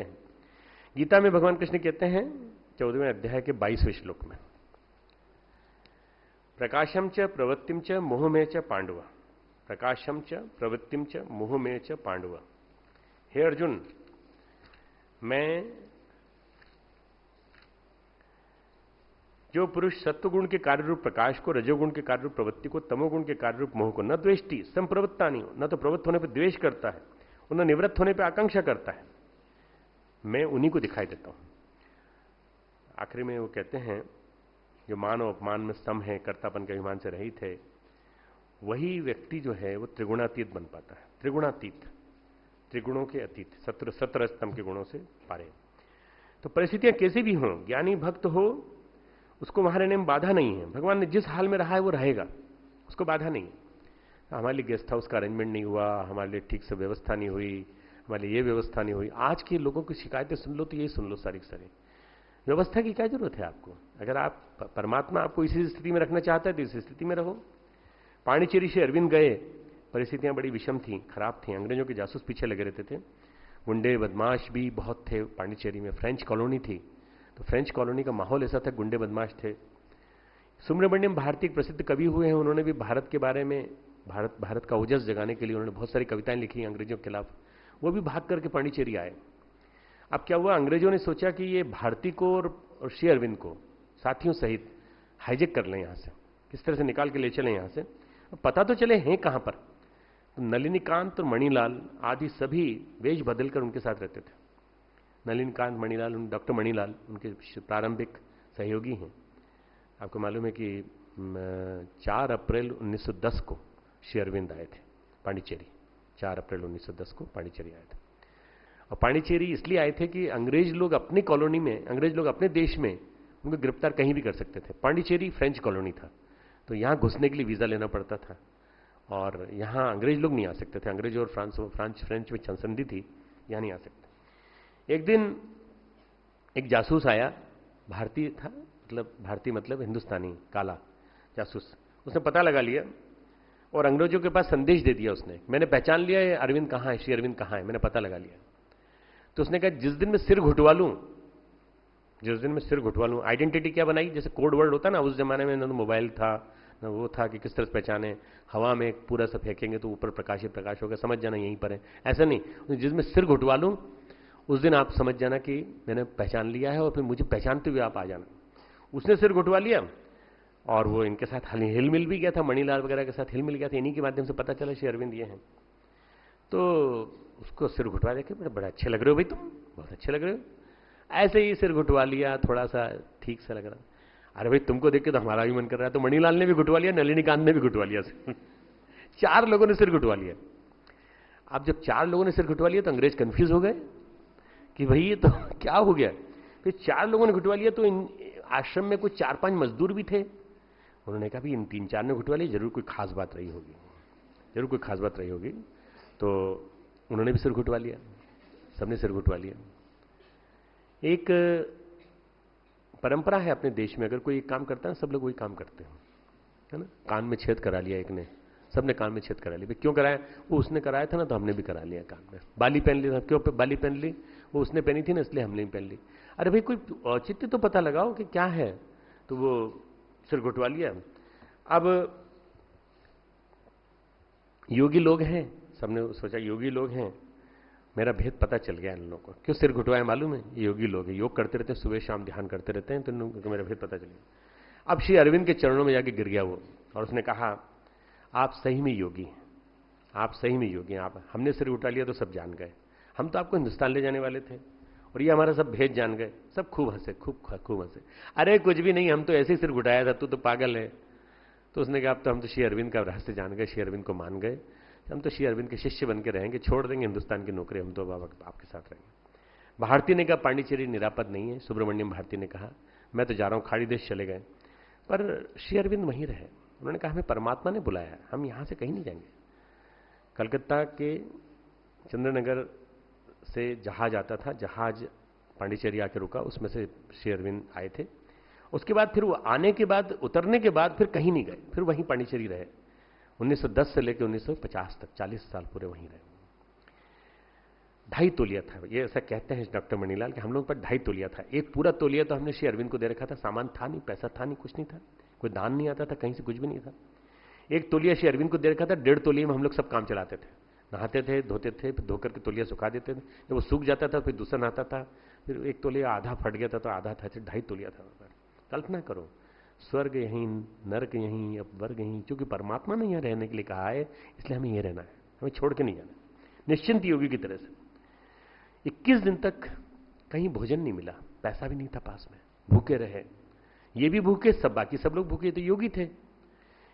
हैं। गीता में भगवान कृष्ण कहते हैं 14वें अध्याय के 22वें श्लोक में, प्रकाशम च प्रवृत्तिम च मोहमेय च पांडव, प्रकाशम च प्रवृत्तिम च मोहमेय च पांडव। हे अर्जुन, मैं जो पुरुष सत्वगुण के कार्यरूप प्रकाश को, रजोगुण के कार्यरूप प्रवृत्ति को, तमोगुण के कार्यरूप मोह को न द्वेष्टि संप्रवृत्ता नहीं हो, न तो प्रवृत्त होने पर द्वेष करता है और न निवृत्त होने पर आकांक्षा करता है, मैं उन्हीं को दिखाई देता हूं। आखिरी में वो कहते हैं जो मान और अपमान में सम है, कर्तापन के अभिमान से रहित है, वही व्यक्ति जो है वो त्रिगुणातीत बन पाता है। त्रिगुणातीत, त्रिगुणों के अतीत, सत्र स्तंभ के गुणों से पारे। तो परिस्थितियां कैसी भी हों, ज्ञानी भक्त हो, उसको वहां रहने में बाधा नहीं है। भगवान ने जिस हाल में रहा है वो रहेगा, उसको बाधा नहीं है। हमारे लिए गेस्ट हाउस का अरेंजमेंट नहीं हुआ, हमारे लिए ठीक से व्यवस्था नहीं हुई, हमारे लिए ये व्यवस्था नहीं हुई। आज के लोगों की शिकायतें सुन लो तो यही सुन लो सारी सारी। व्यवस्था की क्या जरूरत है आपको? अगर आप परमात्मा आपको इसी स्थिति में रखना चाहता है तो इसी स्थिति में रहो। पांडिचेरी से अरविंद गए, परिस्थितियां बड़ी विषम थी, खराब थी, अंग्रेजों के जासूस पीछे लगे रहते थे, गुंडे बदमाश भी बहुत थे पांडिचेरी में। फ्रेंच कॉलोनी थी, तो फ्रेंच कॉलोनी का माहौल ऐसा था, गुंडे बदमाश थे। सुब्रमण्यम भारती एक प्रसिद्ध कवि हुए हैं, उन्होंने भी भारत के बारे में, भारत का ओजस जगाने के लिए उन्होंने बहुत सारी कविताएं लिखी अंग्रेजों के खिलाफ। वो भी भाग करके पांडिचेरी आए। अब क्या हुआ, अंग्रेजों ने सोचा कि ये भारती को और श्री अरविंद को साथियों सहित हाईजेक कर लें, यहां से किस तरह से निकाल के ले चले यहां से, पता तो चले हैं कहां पर। तो नलिनीकांत और मणिलाल आदि सभी वेश बदलकर उनके साथ रहते थे। नलिनीकांत, मणिलाल, डॉक्टर मणिलाल उनके प्रारंभिक सहयोगी हैं। आपको मालूम है कि 4 अप्रैल 1910 को श्री अरविंद आए थे पांडिचेरी। 4 अप्रैल 1910 को पांडिचेरी आए थे। और पांडिचेरी इसलिए आए थे कि अंग्रेज लोग अपनी कॉलोनी में, अंग्रेज लोग अपने देश में उनको गिरफ्तार कहीं भी कर सकते थे। पांडिचेरी फ्रेंच कॉलोनी था, तो यहां घुसने के लिए वीजा लेना पड़ता था और यहां अंग्रेज लोग नहीं आ सकते थे। अंग्रेज और फ्रेंच में संधि थी, यहां नहीं आ सकते। एक दिन एक जासूस आया, भारतीय था, भारतीय मतलब हिंदुस्तानी, काला जासूस। उसने पता लगा लिया और अंग्रेजों के पास संदेश दे दिया उसने, मैंने पहचान लिया है अरविंद कहां है, श्री अरविंद कहां है, मैंने पता लगा लिया। तो उसने कहा जिस दिन मैं सिर घुटवा लूं, जिस दिन मैं सिर घुटवा लूं, आइडेंटिटी क्या बनाई, जैसे कोड वर्ड होता ना उस जमाने में, ना तो मोबाइल था ना वो था कि किस तरह से पहचाने, हवा में पूरा सा फेंकेंगे तो ऊपर प्रकाश ही प्रकाश होगा, समझ जाना यहीं पर है, ऐसा नहीं। जिस मैं सिर घुटवा लूं उस दिन आप समझ जाना कि मैंने पहचान लिया है और फिर मुझे पहचानते हुए आप आ जाना। उसने सिर घुटवा लिया और वो इनके साथ हिल मिल भी गया था, मणिलाल वगैरह के साथ हिल मिल गया था। इन्हीं के माध्यम से पता चला श्री अरविंद ये हैं। तो उसको सिर घुटवा देखे, बड़े अच्छे लग रहे हो भाई, तुम बहुत अच्छे लग रहे हो। ऐसे ही सिर घुटवा लिया, थोड़ा सा ठीक से लग रहा। अरे भाई तुमको देख के तो हमारा भी मन कर रहा है। तो मणिलाल ने भी घुटवा लिया, नलिनीकांत ने भी घुटवा लिया। 4 लोगों ने सिर घुटवा लिया। अब जब 4 लोगों ने सिर घुटवा लिया तो अंग्रेज कंफ्यूज हो गए कि भाई ये तो क्या हो गया। फिर 4 लोगों ने घुटवा लिया तो इन आश्रम में कुछ 4-5 मजदूर भी थे। उन्होंने कहा भी इन 3-4 ने घुटवा लिया, जरूर कोई खास बात रही होगी, जरूर कोई खास बात रही होगी। तो उन्होंने भी सिर घुटवा लिया, सबने सिर घुटवा लिया। एक परंपरा है अपने देश में, अगर कोई एक काम करता है सब लोग वही काम करते हैं, है ना। कान में छेद करा लिया एक ने, सबने कान में छेद करा लिया। क्यों कराया? वो उसने कराया था ना, तो हमने भी करा लिया कान में। बाली पहन ली, क्यों बाली पहन ली? वो उसने पहनी थी ना, इसलिए हमने भी पहन ली। अरे भाई कोई औचित्य तो पता लगाओ कि क्या है। तो वो सिर घुटवा लिया। अब योगी लोग हैं, सबने सोचा योगी लोग हैं, मेरा भेद पता चल गया इन लोगों को। क्यों सिर घुटवाए मालूम है? ये योगी लोग हैं, योग करते रहते हैं, सुबह शाम ध्यान करते रहते हैं, तो इन लोगों को मेरा भेद पता चल गया। अब श्री अरविंद के चरणों में जाके गिर गया वो, और उसने कहा आप सही में योगी हैं, आप सही में योगी हैं। आप, हमने सिर उठा लिया तो सब जान गए, हम तो आपको हिंदुस्तान ले जाने वाले थे और ये हमारा सब भेद जान गए। सब खूब हंसे, खूब हंसे। अरे कुछ भी नहीं, हम तो ऐसे ही सिर घुटाया था, तू तो पागल है। तो उसने कहा अब तो हम तो श्री अरविंद का रहस्य जान गए, श्री अरविंद को मान गए, हम तो श्री अरविंद के शिष्य बन के रहेंगे, छोड़ देंगे हिंदुस्तान की नौकरी, हम तो अब आपके साथ रहेंगे। भारती ने कहा पांडिचेरी निरापद नहीं है। सुब्रमण्यम भारती ने कहा मैं तो जा रहा हूं, खाड़ी देश चले गए। पर श्री अरविंद वहीं रहे। उन्होंने कहा हमें परमात्मा ने बुलाया है, हम यहां से कहीं नहीं जाएंगे। कलकत्ता के चंद्रनगर से जहाज आता था, जहाज पांडिचेरी आके रुका, उसमें से श्री अरविंद आए थे। उसके बाद फिर वो आने के बाद, उतरने के बाद फिर कहीं नहीं गए, फिर वहीं पांडिचेरी रहे। 1910 से लेकर 1950 तक 40 साल पूरे वहीं रहे। 2.5 तोलिया था, ये ऐसा कहते हैं डॉक्टर मणिलाल कि हम लोग पर 2.5 तोलिया था। एक पूरा तोलिया तो हमने श्री अरविंद को दे रखा था, सामान था नहीं, पैसा था नहीं, कुछ नहीं था, कोई दान नहीं आता था, कहीं से कुछ भी नहीं था। एक तोलिया श्री अरविंद को दे रखा था, 1.5 तोलिया में हम लोग सब काम चलाते थे, नहाते थे, धोते थे, फिर धोकर के तोलिया सुखा देते थे, जब वो सूख जाता था फिर दूसरा नहाता था, फिर एक तोलिया आधा फट गया था तो आधा था, 2.5 तोलिया था। कल्पना करो, स्वर्ग यहीं, नर्क यहीं, अब वर्ग यहीं, क्योंकि परमात्मा ने यहां रहने के लिए कहा है, इसलिए हमें यह रहना है, हमें छोड़ के नहीं जाना, निश्चिंत योगी की तरह से। 21 दिन तक कहीं भोजन नहीं मिला, पैसा भी नहीं था पास में, भूखे रहे, ये भी भूखे, सब बाकी सब लोग भूखे, तो योगी थे,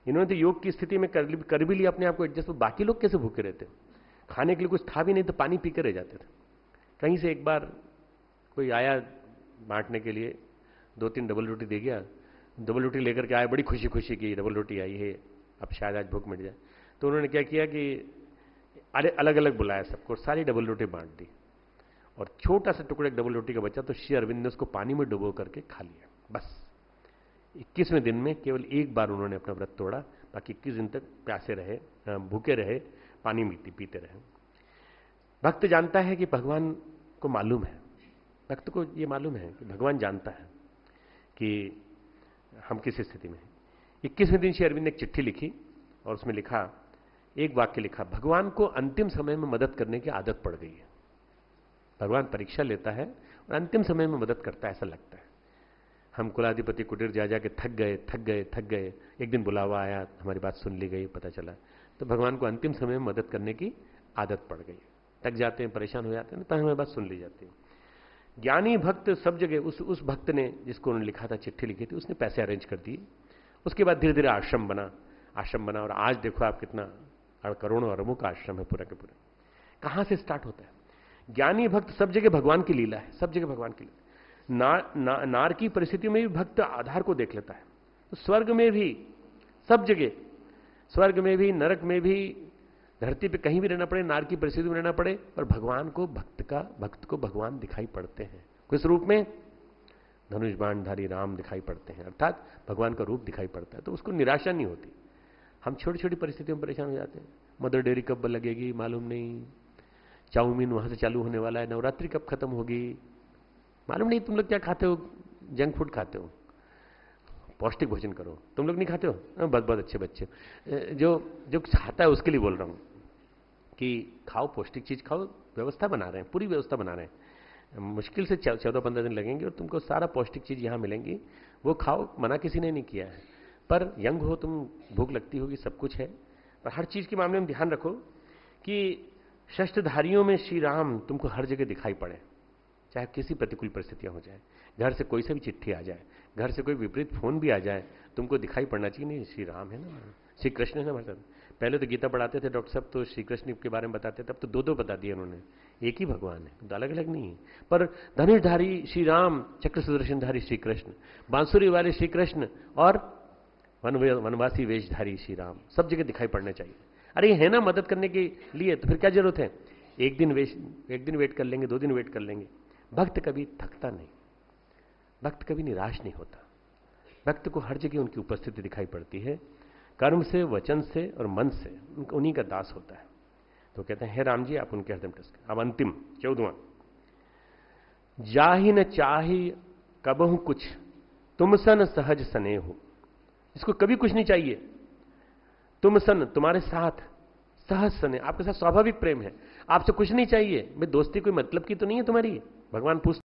इन्होंने तो योग की स्थिति में कर भी लिया अपने आप को एडजस्ट। बाकी लोग कैसे भूखे रहते? खाने के लिए कुछ था भी नहीं तो पानी पी कर रह जाते थे। कहीं से एक बार कोई आया बांटने के लिए, 2-3 डबल रोटी दे गया, डबल रोटी लेकर के आया, बड़ी खुशी खुशी की डबल रोटी आई है, अब शायद आज भूख मिट जाए। तो उन्होंने क्या किया कि अरे अलग अलग बुलाया सबको, सारी डबल रोटी बांट दी, और छोटा सा टुकड़ा डबल रोटी का बचा तो श्री अरविंद ने उसको पानी में डुबो करके खा लिया। बस 21वें दिन में केवल एक बार उन्होंने अपना व्रत तोड़ा, बाकी 21 दिन तक प्यासे रहे, भूखे रहे, पानी पीते रहे। भक्त जानता है कि भगवान को मालूम है, भक्त को यह मालूम है कि भगवान जानता है कि हम किस स्थिति में हैं। 21वें दिन श्री अरविंद ने एक चिट्ठी लिखी और उसमें लिखा, एक वाक्य लिखा, भगवान को अंतिम समय में मदद करने की आदत पड़ गई है। भगवान परीक्षा लेता है और अंतिम समय में मदद करता है, ऐसा लगता है। हम कुलाधिपति कुटीर जा जाके थक गए। एक दिन बुलावा आया, हमारी बात सुन ली गई, पता चला, तो भगवान को अंतिम समय में मदद करने की आदत पड़ गई। थक जाते हैं, परेशान हो जाते हैं, तो हमारी बात सुन ली जाती है। ज्ञानी भक्त सब जगह, उस भक्त ने जिसको उन्होंने लिखा था, चिट्ठी लिखी थी, उसने पैसे अरेंज कर दिए। उसके बाद धीरे धीरे आश्रम बना, और आज देखो आप कितना करोड़ों अरबों का आश्रम है पूरा के पूरा। कहां से स्टार्ट होता है? ज्ञानी भक्त सब जगह भगवान की लीला है, सब जगह भगवान की लीला। नार की परिस्थिति में भी भक्त आधार को देख लेता है। तो स्वर्ग में भी, सब जगह, स्वर्ग में भी, नरक में भी, धरती पे कहीं भी रहना पड़े, नार की परिस्थिति में रहना पड़े, पर भगवान को भक्त को भगवान दिखाई पड़ते हैं। किस रूप में? धनुष बाणधारी राम दिखाई पड़ते हैं, अर्थात भगवान का रूप दिखाई पड़ता है, तो उसको निराशा नहीं होती। हम छोटी छोटी परिस्थितियों में परेशान हो जाते हैं, मदर डेयरी कब लगेगी मालूम नहीं, चाउमीन वहां से चालू होने वाला है, नवरात्रि कब खत्म होगी मालूम नहीं, तुम लोग क्या खाते हो, जंक फूड खाते हो, पौष्टिक भोजन करो, तुम लोग नहीं खाते हो? बहुत बहुत अच्छे बच्चे, जो खाता है उसके लिए बोल रहा हूं कि खाओ, पौष्टिक चीज खाओ, व्यवस्था बना रहे हैं, पूरी व्यवस्था बना रहे हैं, मुश्किल से 14-15 दिन लगेंगे और तुमको सारा पौष्टिक चीज यहां मिलेंगी, वो खाओ, मना किसी ने नहीं किया है। पर यंग हो तुम, भूख लगती होगी, सब कुछ है, पर हर चीज के मामले में ध्यान रखो कि शस्त्रधारियों में श्री राम तुमको हर जगह दिखाई पड़े, चाहे किसी प्रतिकूल परिस्थितियां हो जाए, घर से कोई सा भी चिट्ठी आ जाए, घर से कोई विपरीत फोन भी आ जाए, तुमको दिखाई पड़ना चाहिए, नहीं श्री राम है ना, श्री कृष्ण है ना हमारे साथ। पहले तो गीता पढ़ाते थे डॉक्टर साहब, तो श्री कृष्ण के बारे में बताते थे, अब तो दो बता दिए उन्होंने, एक ही भगवान है, अलग अलग नहीं है। पर धनुषधारी श्री राम, चक्र सुदर्शनधारी श्री कृष्ण, बांसुरी वाले श्री कृष्ण, और वनवासी वेशधारी श्री राम, सब जगह दिखाई पड़ने चाहिए। अरे है ना मदद करने के लिए, तो फिर क्या जरूरत है? एक दिन वेट कर लेंगे, 2 दिन वेट कर लेंगे। भक्त कभी थकता नहीं, भक्त कभी निराश नहीं होता, भक्त को हर जगह उनकी उपस्थिति दिखाई पड़ती है, कर्म से, वचन से और मन से उन्हीं का दास होता है। तो कहते हैं, हे राम जी आप उनके हृदय में टस। अब अंतिम 14वां, जाहि न चाही कबहु कुछ, तुम सन सहज सने हो। इसको कभी कुछ नहीं चाहिए, तुम सन तुम्हारे साथ, सहज सने आपके साथ स्वाभाविक प्रेम है, आपसे कुछ नहीं चाहिए। भाई दोस्ती कोई मतलब की तो नहीं है तुम्हारी, भगवान पूछते